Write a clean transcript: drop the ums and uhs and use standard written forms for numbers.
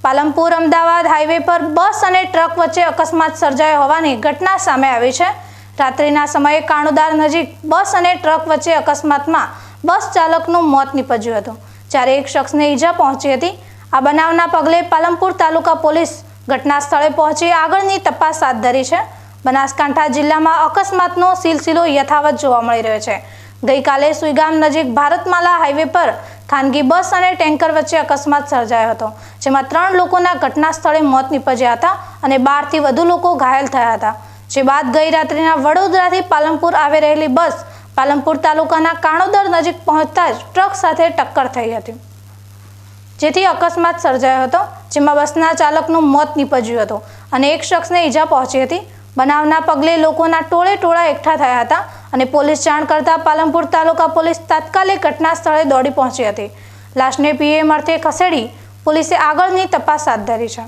Palanpur Ahmedabad highway પર બસ અને truck વચ્ચે અકસ્માત સર્જાયો હોવાની ઘટના સામે આવી છે। રાત્રિના સમયે કાણુદાર નજીક બસ અને ટ્રક વચ્ચે અકસ્માતમાં બસ ચાલકનું મોત નીપજ્યું હતું, જ્યારે એક શખ્સને ઈજા પહોંચી હતી। આ બનાવના પગલે પાલનપુર તાલુકા પોલીસ ઘટના સ્થળે પહોંચી આગળની તપાસ હાથ ધરી છે। બનાસકાંઠા જિલ્લામાં અકસ્માતનો સિલસિલો યથાવત જોવા મળી રહ્યો છે। ગઈકાલે સુઈગામ નજીક ભારતમાલા હાઈવે પર ખાનગી બસ અને ટેન્કર વચ્ચે અકસ્માત સર્જાયો હતો, જેમાં 3 લોકોના ઘટના સ્થળે મોત નીપજ્યા હતા અને 12 થી વધુ લોકો ઘાયલ થયા હતા। જે બાદ ગઈ રાત્રિના વડોદરાથી પાલનપુર આવી રહેલી બસ પાલનપુર તાલુકાના કાણોદર નજીક પહોંચતા જ ટ્રક સાથે ટક્કર થઈ હતી, જેથી અકસ્માત સર્જાયો હતો, જેમાં બસના ચાલકનું મોત નીપજ્યું હતું અને એક શખ્સને ઈજા પહોંચી હતી। બનાવના પગલે લોકોના ટોળે એકઠા થયા હતા અને પોલીસ જાણ કરતા પાલનપુર તાલુકા પોલીસ તાત્કાલિક ઘટના સ્થળે દોડી પહોંચી હતી। લાશને પીએમ અર્થે ખસેડી પોલીસે આગળની તપાસ હાથ ધરી છે।